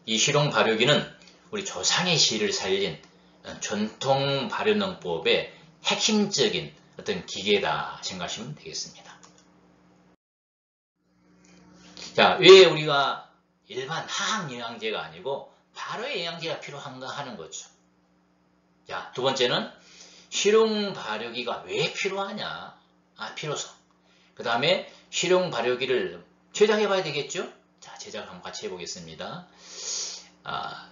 이 실용 발효기는 우리 조상의 씨를 살린 전통 발효농법의 핵심적인 어떤 기계다 생각하시면 되겠습니다. 자, 왜 우리가 일반 화학 영양제가 아니고 발효 영양제가 필요한가 하는 거죠. 자, 두 번째는 실용 발효기가 왜 필요하냐? 필요성. 그 다음에 실용 발효기를 제작해 봐야 되겠죠? 자, 제작 한번 같이 해보겠습니다.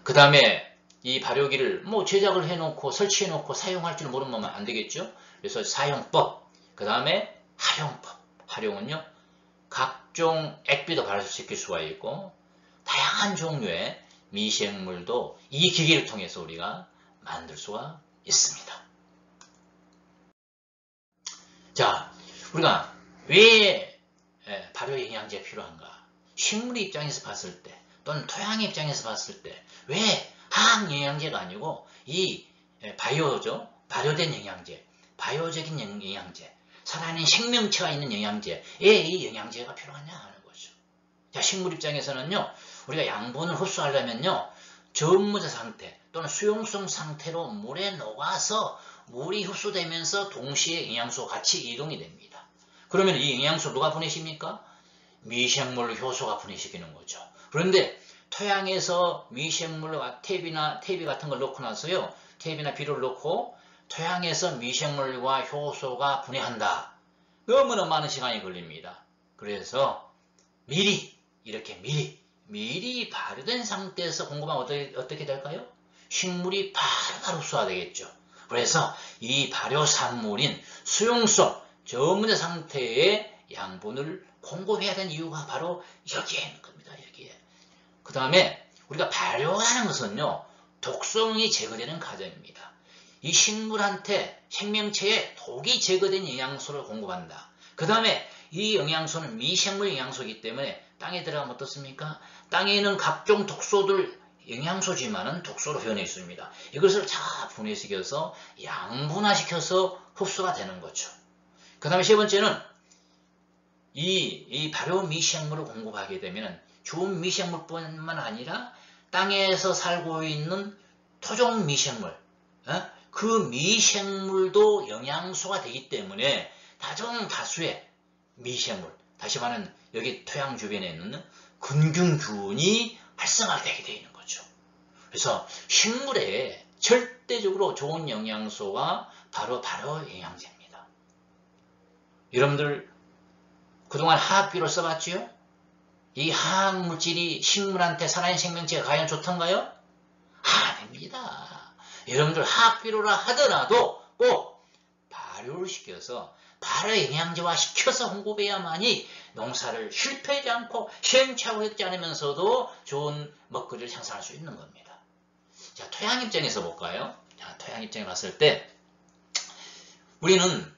그 다음에 이 발효기를 제작을 해놓고 설치해 놓고 사용할 줄 모르면 안 되겠죠? 그래서 사용법, 그 다음에 활용법. 활용은요, 각종 액비도 발효시킬 수가 있고 다양한 종류의 미생물도 이 기계를 통해서 우리가 만들 수가 있습니다. 자, 우리가 왜 발효 영양제가 필요한가? 식물 입장에서 봤을 때 또는 토양 입장에서 봤을 때 왜 화학 영양제가 아니고 이 바이오죠? 발효된 영양제, 바이오적인 영양제, 살아있는 생명체가 있는 영양제에 이 영양제가 필요하냐 하는 거죠. 자, 식물 입장에서는요, 우리가 양분을 흡수하려면요, 저온무자 상태 또는 수용성 상태로 물에 녹아서 물이 흡수되면서 동시에 영양소가 같이 이동이 됩니다. 그러면 이 영양소 누가 보내십니까? 미생물 효소가 보내시키는 거죠. 그런데 토양에서 미생물과 탭이 같은 걸 넣고 나서요, 탭이나 비료를 넣고 토양에서 미생물과 효소가 분해한다. 너무나 많은 시간이 걸립니다. 그래서 이렇게 미리 발효된 상태에서 공급하면 어떻게 될까요? 식물이 바로 흡수가 되겠죠. 그래서 이 발효산물인 수용성 저온무자 상태의 양분을 공급해야 되는 이유가 바로 여기에 있는 겁니다. 여기에. 그 다음에 우리가 발효하는 것은요, 독성이 제거되는 과정입니다. 이 식물한테 생명체에 독이 제거된 영양소를 공급한다. 그 다음에 이 영양소는 미생물 영양소이기 때문에 땅에 들어가면 어떻습니까? 땅에 있는 각종 독소들 영양소지만은 독소로 변해 있습니다. 이것을 다 분해시켜서 양분화시켜서 흡수가 되는 거죠. 그 다음에 세 번째는 이 발효 미생물을 공급하게 되면 좋은 미생물뿐만 아니라 땅에서 살고 있는 토종 미생물, 그 미생물도 영양소가 되기 때문에 다수의 미생물, 다시 말하면 여기 토양 주변에 있는 균균균이 활성화되게 되어 있는 거죠. 그래서 식물에 절대적으로 좋은 영양소가 바로 영양제입니다. 여러분들 그동안 화학비료 써봤지요? 이 화학물질이 식물한테 살아있는 생명체가 과연 좋던가요? 아닙니다. 여러분들 화학비료라 하더라도 꼭 발효를 시켜서 발효 영양제화 시켜서 공급해야만이 농사를 실패하지 않고 시행착오 겪지 않으면서도 좋은 먹거리를 생산할 수 있는 겁니다. 자, 토양 입장에서 볼까요? 자, 토양 입장에 봤을 때 우리는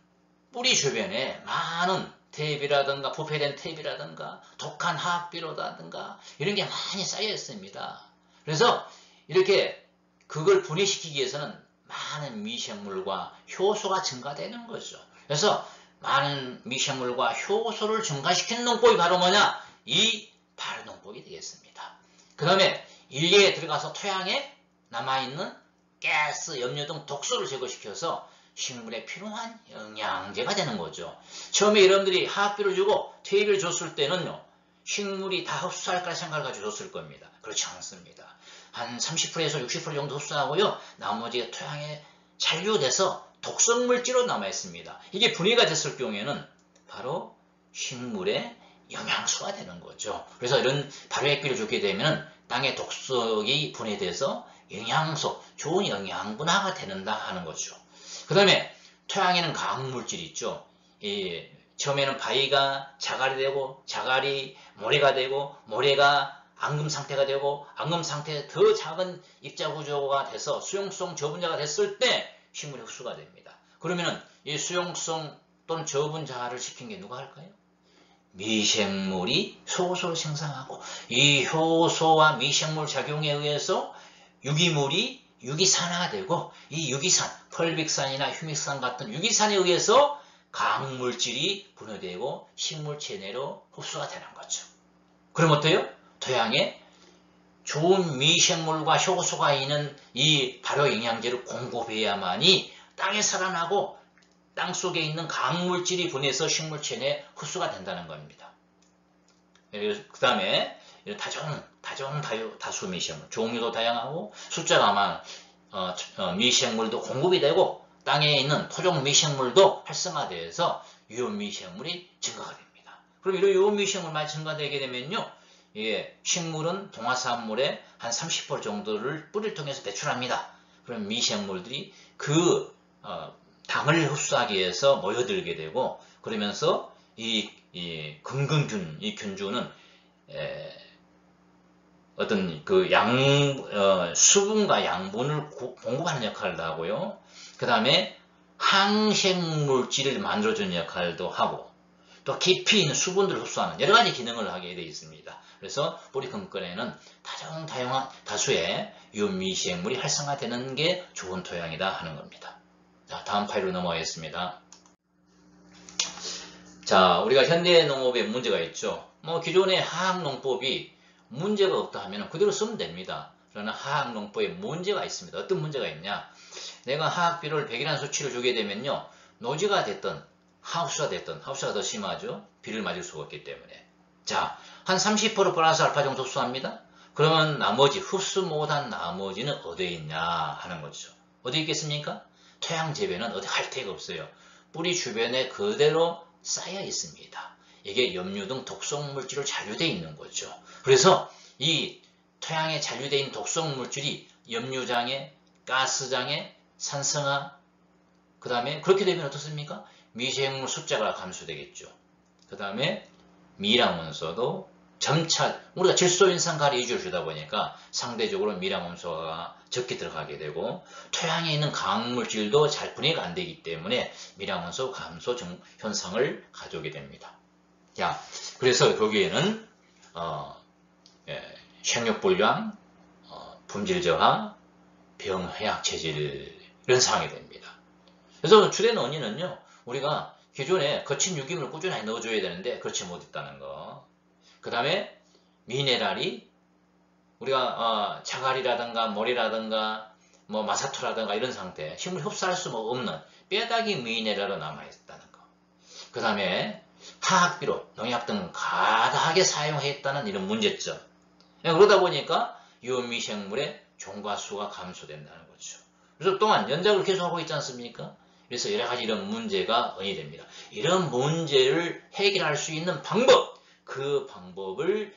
뿌리 주변에 많은 탭이라든가 부패된 탭이라든가 독한 화학비료라든가 이런 게 많이 쌓여 있습니다. 그래서 이렇게 그걸 분해시키기 위해서는 많은 미생물과 효소가 증가되는 거죠. 그래서 많은 미생물과 효소를 증가시키는 농법이 바로 뭐냐? 이 발효농법이 되겠습니다. 그 다음에 일기에 들어가서 토양에 남아있는 가스, 염료 등 독소를 제거시켜서 식물에 필요한 영양제가 되는 거죠. 처음에 여러분들이 화학비료를 주고 탭을 줬을 때는요, 식물이 다 흡수할 거라 생각을 가지고 줬을 겁니다. 그렇지 않습니다. 한 30%에서 60% 정도 흡수하고요, 나머지가 토양에 잔류돼서 독성물질로 남아있습니다. 이게 분해가 됐을 경우에는 바로 식물의 영양소가 되는 거죠. 그래서 이런 발효액비를 주게 되면 땅의 독성이 분해돼서 영양소, 좋은 영양분화가 된다 하는 거죠. 그 다음에 토양에는 과학물질이 있죠. 처음에는 바위가 자갈이 되고, 자갈이 모래가 되고, 모래가 앙금 상태가 되고, 앙금 상태에 더 작은 입자 구조가 돼서 수용성 저분자가 됐을 때 식물이 흡수가 됩니다. 그러면은 이 수용성 또는 저분자를 시킨 게 누가 할까요? 미생물이 효소를 생산하고, 이 효소와 미생물 작용에 의해서 유기물이 유기산화되고, 이 유기산, 펄빅산이나 휴믹산 같은 유기산에 의해서 과학물질이 분해되고 식물 체내로 흡수가 되는 거죠. 그럼 어때요? 토양에 좋은 미생물과 효소가 있는 이 발효 영양제를 공급해야만이 땅에 살아나고 땅속에 있는 강물질이 분해서 식물체 내에 흡수가 된다는 겁니다. 그 다음에 다수 미생물, 종류도 다양하고 숫자가 많은 미생물도 공급이 되고 땅에 있는 토종 미생물도 활성화돼서 유효 미생물이 증가가 됩니다. 그럼 이런 유효 미생물만 증가되게 되면요, 식물은 동화산물의 한 30% 정도를 뿌리를 통해서 배출합니다. 그럼 미생물들이 그 당을 흡수하기 위해서 모여들게 되고, 그러면서 이 금근균, 이 균주는 어떤 그 수분과 양분을 공급하는 역할도 하고요. 그 다음에 항생물질을 만들어주는 역할도 하고, 또 깊이 있는 수분들을 흡수하는 여러 가지 기능을 하게 되어 있습니다. 그래서 뿌리 근근에는 다양한 다수의 유미생물이 활성화되는 게 좋은 토양이다 하는 겁니다. 자, 다음 파일로 넘어가겠습니다. 자, 우리가 현대 농업에 문제가 있죠. 기존의 화학농법이 문제가 없다 하면 그대로 쓰면 됩니다. 그러나 화학농법에 문제가 있습니다. 어떤 문제가 있냐? 내가 화학비료를 100이라는 수치를 주게 되면요, 노지가 됐든 하우스가 됐든, 하우스가 더 심하죠. 비를 맞을 수가 없기 때문에. 자, 한 30% 플러스 알파 정도 흡수합니다. 그러면 나머지 흡수 못한 나머지는 어디에 있냐 하는 거죠. 어디 있겠습니까? 토양 재배는 어디 할 데가 없어요. 뿌리 주변에 그대로 쌓여 있습니다. 이게 염류 등 독성 물질로 잔류되어 있는 거죠. 그래서 이 토양에 잔류되어 있는 독성 물질이 염류장애, 가스장애, 산성화, 그 다음에 그렇게 되면 어떻습니까? 미생물 숫자가 감소되겠죠. 그 다음에 미량원소도 점차, 우리가 질소인산가리 위주로 주다 보니까 상대적으로 미량원소가 적게 들어가게 되고, 토양에 있는 강물질도 잘 분해가 안 되기 때문에 미량원소 감소 현상을 가져오게 됩니다. 자, 그래서 거기에는 생육불량, 품질 저하, 병해악 체질, 이런 상황이 됩니다. 그래서 주된 원인은요, 우리가 기존에 거친 유기물을 꾸준히 넣어줘야 되는데 그렇지 못했다는 거. 그 다음에 미네랄이 우리가 자갈이라든가 모리라든가 마사토라든가 이런 상태, 식물이 흡수할 수 없는 뼈다귀 미네랄로 남아있다는 거. 그 다음에 화학비료, 농약 등 과다하게 사용했다는 이런 문제점. 그러다 보니까 유미생물의 종과 수가 감소된다는 거죠. 그래서 또한 연작을 계속하고 있지 않습니까? 그래서 여러 가지 이런 문제가 원인이 됩니다. 이런 문제를 해결할 수 있는 방법, 그 방법을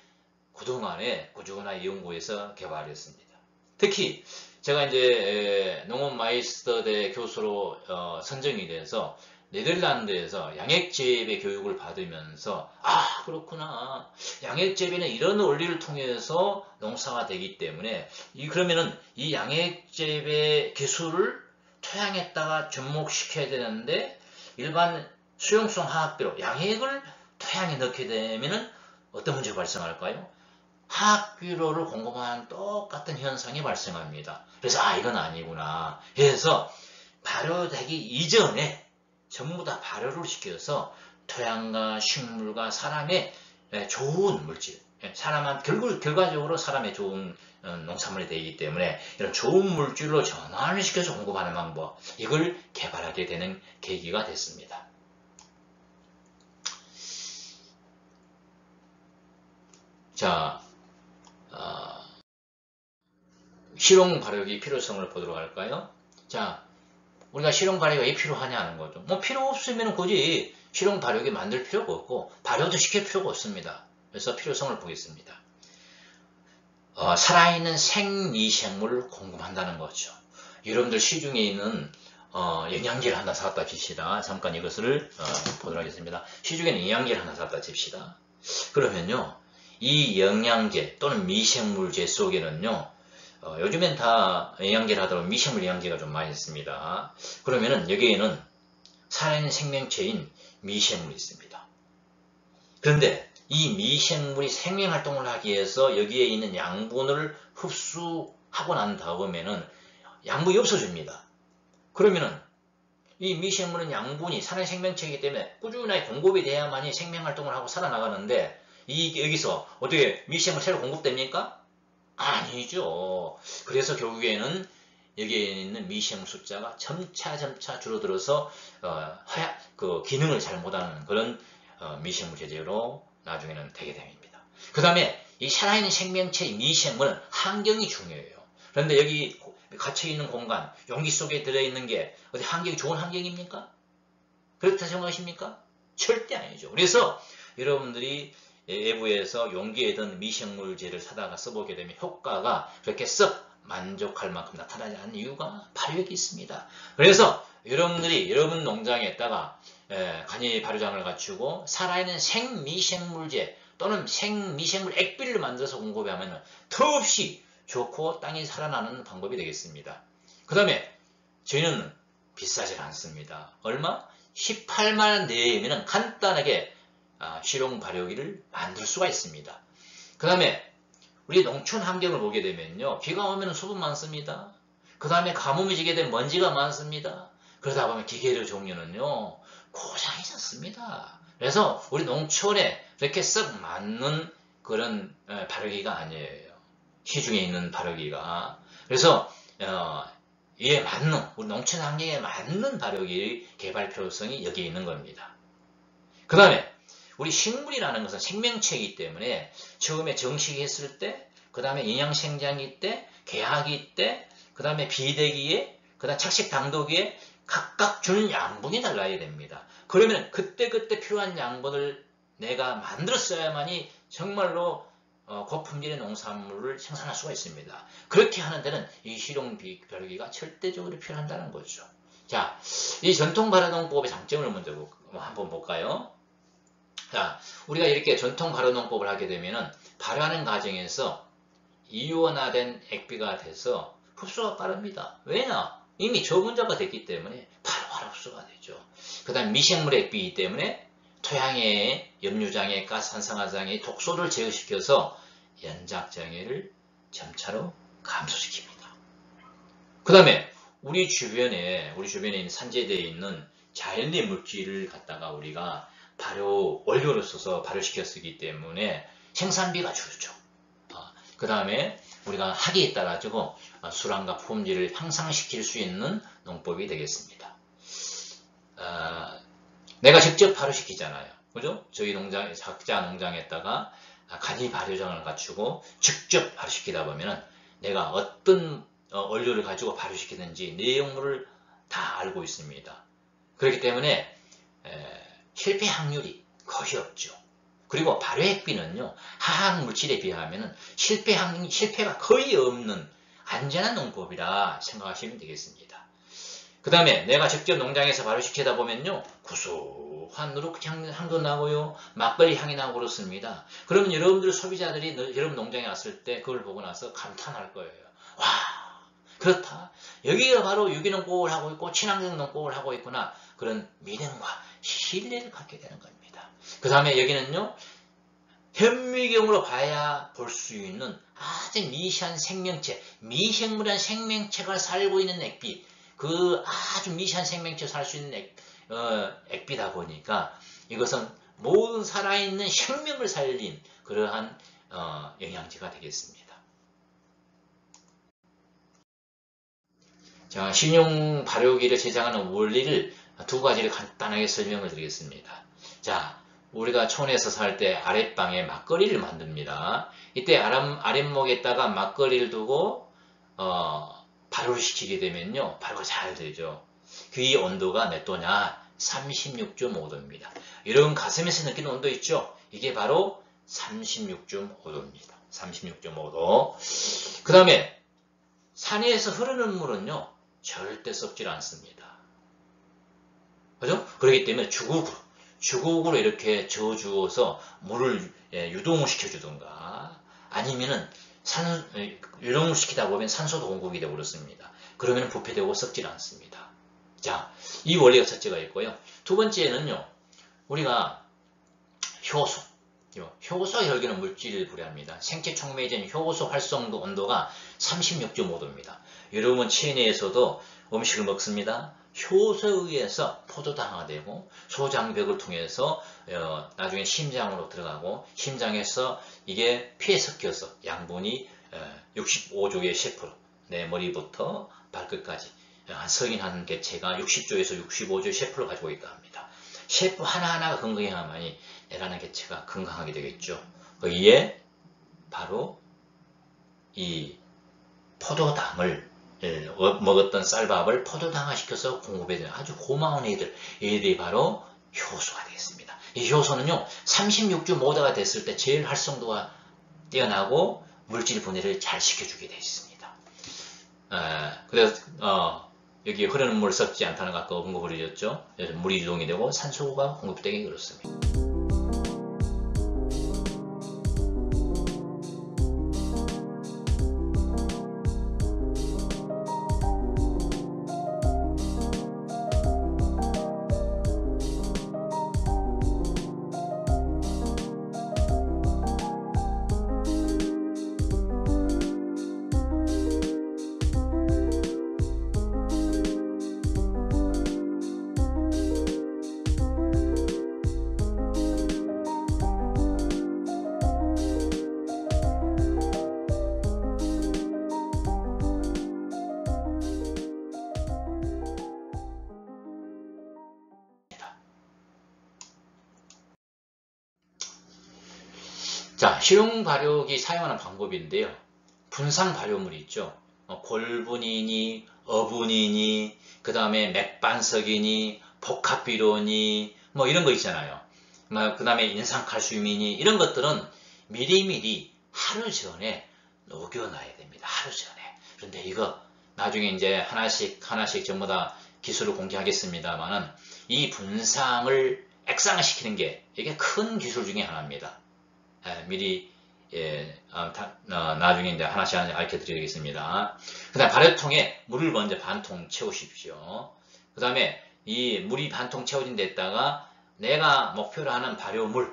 그동안에 꾸준하게 연구해서 개발했습니다. 특히 제가 이제 농업마이스터대 교수로 선정이 돼서 네덜란드에서 양액재배 교육을 받으면서 그렇구나, 양액재배는 이런 원리를 통해서 농사가 되기 때문에 그러면은 이 양액재배 기술을 토양에다가 접목시켜야 되는데, 일반 수용성 화학비료, 양액을 토양에 넣게 되면은 어떤 문제가 발생할까요? 화학비료를 공급하는 똑같은 현상이 발생합니다. 그래서 이건 아니구나 해서 발효되기 이전에 전부 다 발효를 시켜서 토양과 식물과 사람의 좋은 물질, 결과적으로 사람의 좋은 농산물이 되기 때문에 이런 좋은 물질로 전환을 시켜서 공급하는 방법, 이걸 개발하게 되는 계기가 됐습니다. 자, 실용 발효기 필요성을 보도록 할까요? 자, 우리가 실용 발효가 왜 필요하냐 하는 거죠. 필요 없으면 굳이 실용 발효기 만들 필요가 없고 발효도 시킬 필요가 없습니다. 그래서 필요성을 보겠습니다. 살아있는 생미생물을 공급한다는 거죠. 여러분들 시중에 있는 영양제를 하나 사왔다 칩시다. 잠깐 이것을 보도록 하겠습니다. 시중에는 영양제를 하나 사왔다 칩시다. 그러면요, 이 영양제 또는 미생물제 속에는요, 요즘엔 다 영양제를 하더라도 미생물 영양제가 좀 많이 있습니다. 그러면은 여기에는 살아있는 생명체인 미생물이 있습니다. 그런데 이 미생물이 생명활동을 하기 위해서 여기에 있는 양분을 흡수하고 난 다음에는 양분이 없어집니다. 그러면은 이 미생물은 양분이 살아있는 생명체이기 때문에 꾸준하게 공급이 돼야만이 생명활동을 하고 살아나가는데, 여기서 어떻게 미생물 새로 공급됩니까? 아니죠. 그래서 결국에는 여기에 있는 미생물 숫자가 점차 줄어들어서 그 기능을 잘 못하는 그런 미생물 체제로 나중에는 되게 됩니다. 그 다음에 이 살아있는 생명체의 미생물은 환경이 중요해요. 그런데 여기 갇혀있는 공간, 용기 속에 들어있는 게 어디 환경이 좋은 환경입니까? 그렇다 생각하십니까? 절대 아니죠. 그래서 여러분들이 외부에서 용기에 든 미생물제를 사다가 써보게 되면 효과가 그렇게 썩 만족할 만큼 나타나지 않는 이유가 바로 여기 있습니다. 그래서 여러분들이 여러분 농장에다가 간이 발효장을 갖추고 살아있는 생미생물제 또는 생미생물 액비를 만들어서 공급하면 더없이 좋고 땅이 살아나는 방법이 되겠습니다. 그 다음에 저희는 비싸지 않습니다. 얼마? 18만원 내외면 간단하게 실용 발효기를 만들 수가 있습니다. 그 다음에 우리 농촌 환경을 보게 되면요. 비가 오면 수분 많습니다. 그 다음에 가뭄이 지게 되면 먼지가 많습니다. 그러다 보면 기계류 종류는요. 고장이 졌습니다. 그래서 우리 농촌에 이렇게 썩 맞는 그런 발효기가 아니에요. 시중에 있는 발효기가. 그래서 이에 맞는 우리 농촌 환경에 맞는 발효기 개발 필요성이 여기에 있는 겁니다. 그 다음에 우리 식물이라는 것은 생명체이기 때문에 처음에 정식했을 때, 그 다음에 영양생장기 때, 개화기 때, 그 다음에 비대기에, 그 다음 착식당도기에 각각 주는 양분이 달라야 됩니다. 그러면 그때그때 필요한 양분을 내가 만들었어야만이 정말로 고품질의 농산물을 생산할 수가 있습니다. 그렇게 하는 데는 이 실용 발효기가 절대적으로 필요한다는 거죠. 자, 이 전통 발효농법의 장점을 먼저 한번 볼까요? 자, 우리가 이렇게 전통 발효농법을 하게 되면은 발효하는 과정에서 이온화된 액비가 돼서 흡수가 빠릅니다. 왜냐? 이미 저분자가 됐기 때문에 바로 흡수가 되죠. 그 다음 미생물 액비이기 때문에 토양의 염류장애, 가스환산화장애, 독소를 제거시켜서 연작장애를 점차로 감소시킵니다. 그 다음에 우리 주변에 있는 산재되어 있는 자연의 물질을 갖다가 우리가 발효 원료를 써서 발효시켜 쓰기 때문에 생산비가 줄죠. 그 다음에 우리가 하기에 따라 가지고 수량과 품질을 향상시킬 수 있는 농법이 되겠습니다. 내가 직접 발효시키잖아요. 그죠? 저희 농장, 각자 농장에다가 간이 발효장을 갖추고 직접 발효시키다 보면은 내가 어떤 원료를 가지고 발효시키는지 내용물을 다 알고 있습니다. 그렇기 때문에 실패 확률이 거의 없죠. 그리고 발효액비는요, 화학 물질에 비하면 실패가 거의 없는 안전한 농법이라 생각하시면 되겠습니다. 그 다음에 내가 직접 농장에서 발효시키다 보면요, 구수한 누룩 향도 나고요, 막걸리 향이 나고 그렇습니다. 그러면 여러분들 소비자들이 여러분 농장에 왔을 때 그걸 보고 나서 감탄할 거예요. 와, 그렇다. 여기가 바로 유기농법을 하고 있고 친환경 농법을 하고 있구나. 그런 믿음과 신뢰를 갖게 되는 겁니다. 그 다음에 여기는요, 현미경으로 봐야 볼 수 있는 아주 미시한 생명체, 미생물한 생명체가 살고 있는 액비, 그 아주 미시한 생명체가 살 수 있는 액비다 보니까 이것은 모든 살아있는 생명을 살린 그러한 영양제가 되겠습니다. 자, 신용 발효기를 제작하는 원리를 두 가지를 간단하게 설명을 드리겠습니다. 자, 우리가 촌에서 살 때 아랫방에 막걸리를 만듭니다. 이때 아랫목에다가 막걸리를 두고 발효를 시키게 되면요, 발효가 잘 되죠. 그 온도가 몇 도냐? 36.5도입니다. 여러분 가슴에서 느끼는 온도 있죠? 이게 바로 36.5도입니다. 36.5도. 그 다음에 산에서 흐르는 물은요, 절대 썩질 않습니다. 그죠? 그렇기 때문에 주걱으로 이렇게 저어주어서 물을 유동을 시켜주던가, 아니면은 유동을 시키다 보면 산소도 공급이 되고 그렇습니다. 그러면 부패되고 썩질 않습니다. 자, 이 원리가 첫째가 있고요. 두 번째는요, 우리가 효소 혈기는 물질을 분해합니다. 생체 촉매제인 효소 활성도 온도가 36.5도입니다. 여러분 체내에서도 음식을 먹습니다. 효소에 의해서 포도당화가 되고 소장벽을 통해서 나중에 심장으로 들어가고 심장에서 이게 피에 섞여서 양분이 65조의 셰프로 내 머리부터 발끝까지 성인 한 개체가 60조에서 65조의 셰프를 가지고 있다 합니다. 셰프 하나하나가 건강해야만이 내라는 개체가 건강하게 되겠죠. 거기에 바로 이 포도당을 먹었던 쌀밥을 포도당화시켜서 공급해주는 아주 고마운 얘들이 바로 효소가 되겠습니다. 이 효소는요 36주 모자가 됐을 때 제일 활성도가 뛰어나고 물질 분해를 잘 시켜주게 되어 있습니다. 그래서 여기 흐르는 물 썩지 않다는 거 아까 언급을 해줬죠. 그래서 물이 유동이 되고 산소가 공급되기 그렇습니다. 자, 실용 발효기 사용하는 방법인데요. 분상 발효물이 있죠. 골분이니, 어분이니, 그 다음에 맥반석이니, 복합비료니, 뭐 이런 거 있잖아요. 그 다음에 인산칼슘이니, 이런 것들은 미리미리 하루 전에 녹여놔야 됩니다. 하루 전에. 그런데 이거 나중에 이제 하나씩 전부 다 기술을 공개하겠습니다만은 이 분상을 액상시키는 게 이게 큰 기술 중에 하나입니다. 미리 나중에 이제 하나씩 알려드리겠습니다. 그 다음 발효통에 물을 먼저 반통 채우십시오. 그 다음에 이 물이 반통 채워진 데다가 내가 목표로 하는 발효물,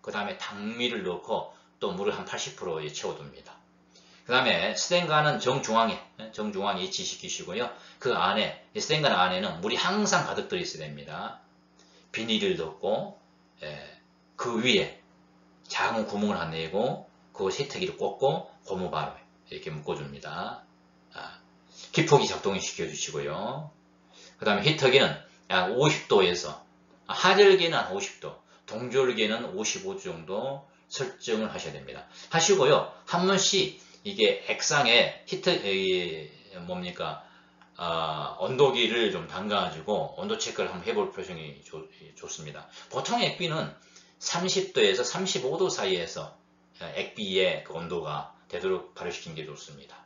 그 다음에 당미를 넣고 또 물을 한 80% 채워둡니다. 그 다음에 스텐가는 정중앙에 위치시키시고요. 그 안에 스텐가 안에는 물이 항상 가득 들어 있어야 됩니다. 비닐을 넣고 그 위에 작은 구멍을 하나 내고 그 세탁기를 꽂고 고무바로 이렇게 묶어줍니다. 기포기 작동을 시켜주시고요. 그 다음에 히터기는 약 50도에서 하절기는 한 50도, 동절기는 55도 정도 설정을 하셔야 됩니다. 하시고요. 한 번씩 이게 액상에 온도기를 좀 담가가지고 온도 체크를 한번 해볼 필요성이 좋습니다. 보통 액비는 30도에서 35도 사이에서 액비의 그 온도가 되도록 발효시키는 게 좋습니다.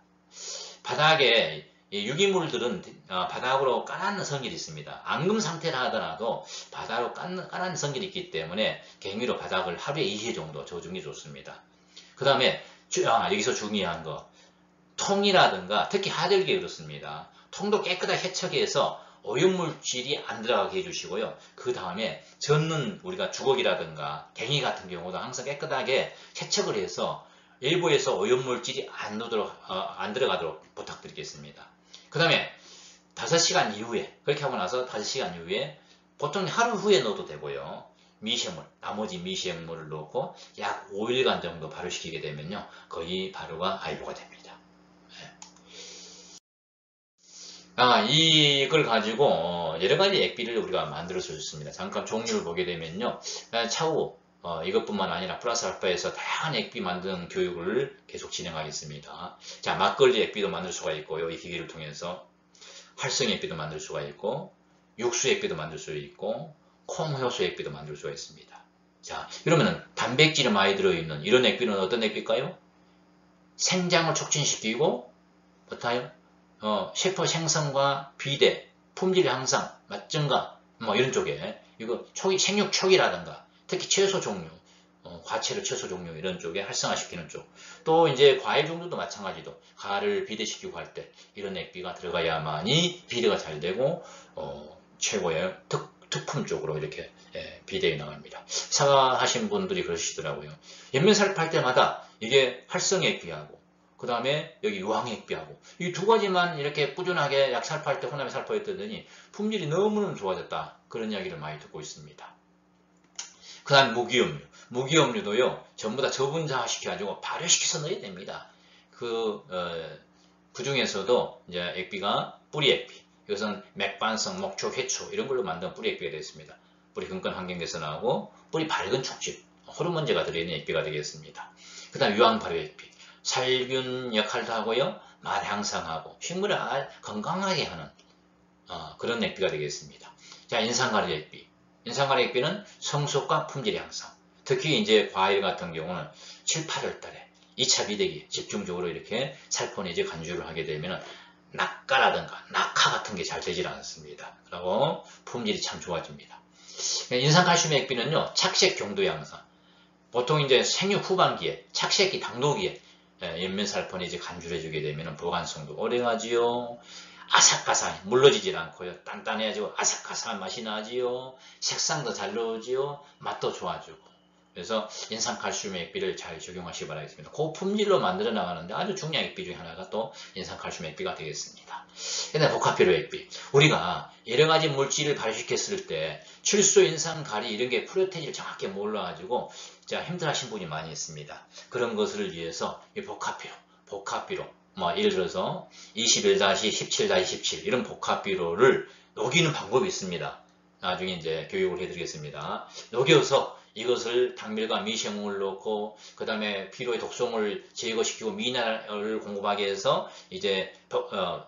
바닥에 유기물들은 바닥으로 깔아앉는 성질이 있습니다. 앙금 상태라 하더라도 바닥으로 깔아앉는 성질이 있기 때문에 갱미로 바닥을 하루에 2회 정도 져주는 게 좋습니다. 그 다음에 여기서 중요한 거 통이라든가 특히 하절기에 그렇습니다. 통도 깨끗하게 세척해서 오염물질이 안 들어가게 해주시고요. 그 다음에 젓는 우리가 주걱이라든가 갱이 같은 경우도 항상 깨끗하게 세척을 해서 일부에서 오염물질이 안 들어가도록 부탁드리겠습니다. 그 다음에 5시간 이후에 그렇게 하고 나서 5시간 이후에 보통 하루 후에 넣어도 되고요. 나머지 미생물을 넣고 약 5일간 정도 발효시키게 되면요. 거의 발효가 완료가 됩니다. 이걸 가지고 여러가지 액비를 우리가 만들 수 있습니다. 잠깐 종류를 보게 되면요. 차후 이것뿐만 아니라 플러스 알파에서 다양한 액비 만드는 교육을 계속 진행하겠습니다. 자, 막걸리 액비도 만들 수가 있고요. 이 기기를 통해서 활성 액비도 만들 수가 있고 육수 액비도 만들 수 있고 콩효소 액비도 만들 수가 있습니다. 자, 그러면은 단백질이 많이 들어있는 이런 액비는 어떤 액비일까요? 생장을 촉진시키고 어떠요? 셰프 생성과 비대, 품질 향상, 맛 증가, 뭐 이런 쪽에 이거 생육 초기라든가 특히 채소 종류, 과채류 채소 종류 이런 쪽에 활성화시키는 쪽. 또 이제 과일 종류도 마찬가지로 가를 비대시키고 할 때 이런 액비가 들어가야만이 비대가 잘 되고 최고의 특품 쪽으로 이렇게 비대가 나갑니다. 사과하신 분들이 그러시더라고요. 옆면살 팔 때마다 이게 활성 액비하고 그 다음에 여기 유황액비하고 이 두 가지만 이렇게 꾸준하게 약 살포할 때 호남에 살포했더니 품질이 너무너무 좋아졌다. 그런 이야기를 많이 듣고 있습니다. 그 다음 무기염류. 무기염류도요. 전부 다 저분자화 시켜가지고 발효시켜서 넣어야 됩니다. 그 중에서도 이제 액비가 뿌리 액비. 이것은 맥반석, 목초, 회초 이런 걸로 만든 뿌리 액비가 되겠습니다. 뿌리 근권 환경에서 나오고 뿌리 밝은 촉집, 호르몬제가 들어있는 액비가 되겠습니다. 그 다음 유황 발효 액비. 살균 역할도 하고요. 맛 향상하고 식물을 건강하게 하는 그런 액비가 되겠습니다. 자, 인상가리 액비. 인상가리 액비는 성숙과 품질 향상. 특히 이제 과일 같은 경우는 7, 8월 달에 2차 비대기 집중적으로 이렇게 살포내지 간주를 하게 되면 낙가라든가 낙하 같은 게 잘 되질 않습니다. 그리고 품질이 참 좋아집니다. 인산칼슘 액비는요, 착색 경도 향상. 보통 이제 생육 후반기에 착색기 당도기에 연면살포내지 간주를 해주게 되면 보관성도 오래가지요. 아삭아삭 물러지질 않고요. 단단해지고 아삭아삭한 맛이 나지요. 색상도 잘 나오지요. 맛도 좋아지고. 그래서 인산칼슘 액비를 잘 적용하시기 바라겠습니다. 고품질로 만들어 나가는데 아주 중요한 액비 중에 하나가 또 인산칼슘 액비가 되겠습니다. 그다음에 복합비료 액비. 우리가 여러 가지 물질을 발효시켰을 때 칠소, 인산, 가리 이런 게 프로테인을 정확히 몰라가지고 힘들어하신 분이 많이 있습니다. 그런 것을 위해서 이 복합비료, 예를 들어서 21-17-17 이런 복합비료를 녹이는 방법이 있습니다. 나중에 이제 교육을 해드리겠습니다. 녹여서 이것을 당밀과 미생물을 넣고 그 다음에 비료의 독성을 제거시키고 미네랄을 공급하게 해서 이제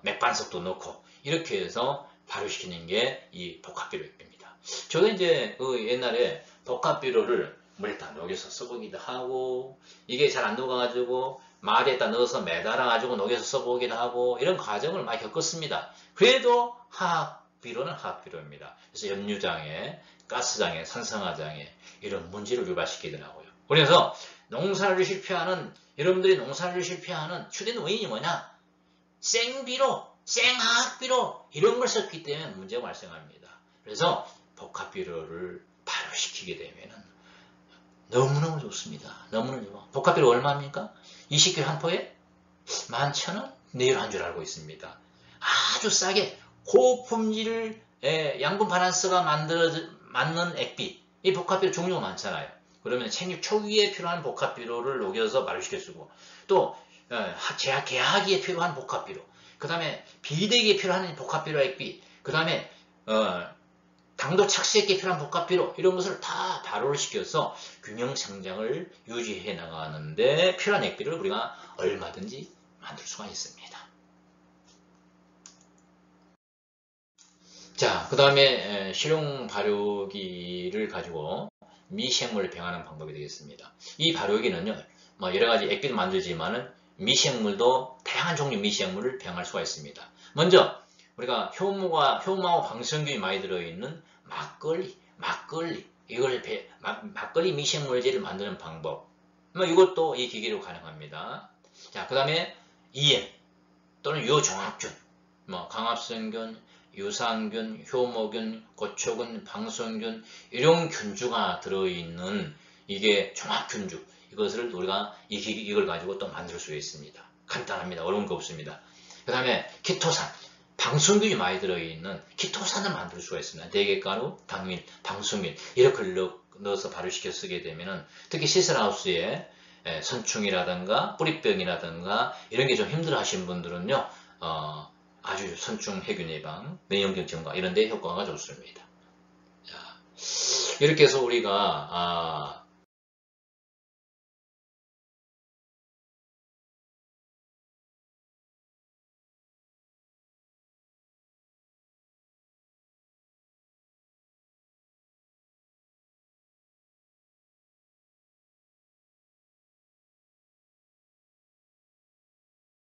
맥반석도 넣고 이렇게 해서 발효시키는 게 이 복합비료 액비입니다. 저도 이제 그 옛날에 복합비료를 물에다 녹여서 써보기도 하고 이게 잘 안 녹아가지고 말에다 넣어서 매달아가지고 녹여서 써보기도 하고 이런 과정을 많이 겪었습니다. 그래도 화학비료는 화학비료입니다. 그래서 염류장애, 가스장애, 산성화장애 이런 문제를 유발시키더라고요. 그래서 여러분들이 농사를 실패하는 주된 원인이 뭐냐? 생비료, 생화학비료 이런 걸 썼기 때문에 문제가 발생합니다. 그래서 복합비료를 발효시키게 되면 너무너무 좋습니다. 너무너무 좋아. 복합비료 얼마입니까? 20kg 한 포에 11,000원? 내일 한 줄 알고 있습니다. 아주 싸게 고품질 양분 밸런스가 맞는 액비. 이 복합비료 종류가 많잖아요. 그러면 생육 초기에 필요한 복합비료를 녹여서 발효시켜 쓰고 또 개화기에 필요한 복합비료, 그 다음에 비대기에 필요한 복합비료 액비, 그 다음에 당도 착색기에 필요한 복합비료 이런 것을 다 발효를 시켜서 균형 성장을 유지해 나가는데 필요한 액비를 우리가 얼마든지 만들 수가 있습니다. 자, 그 다음에 실용 발효기를 가지고 미생물을 배양하는 방법이 되겠습니다. 이 발효기는요, 여러 가지 액비도 만들지만은 미생물도 다양한 종류 미생물을 배양할 수가 있습니다. 먼저 우리가 효모하고 방생균이 많이 들어있는 막걸리 막걸리 미생물제를 만드는 방법. 이것도 이 기계로 가능합니다. 자, 그 다음에 EM 또는 유효종합균, 강합성균, 유산균, 효모균, 고초균, 방성균 이런 균주가 들어있는 이게 종합균주. 이것을 우리가 이걸 가지고 또 만들 수 있습니다. 간단합니다. 어려운 거 없습니다. 그 다음에 키토산, 방성균이 많이 들어있는 키토산을 만들 수가 있습니다. 대게가루, 당밀, 방성균 이렇게 넣어서 발효시켜 쓰게 되면은 특히 시설하우스에 선충이라든가 뿌리병이라든가 이런 게 좀 힘들어 하시는 분들은요, 아주 선충 해균 예방, 면역력 증가 이런 데 효과가 좋습니다. 자, 이렇게 해서 우리가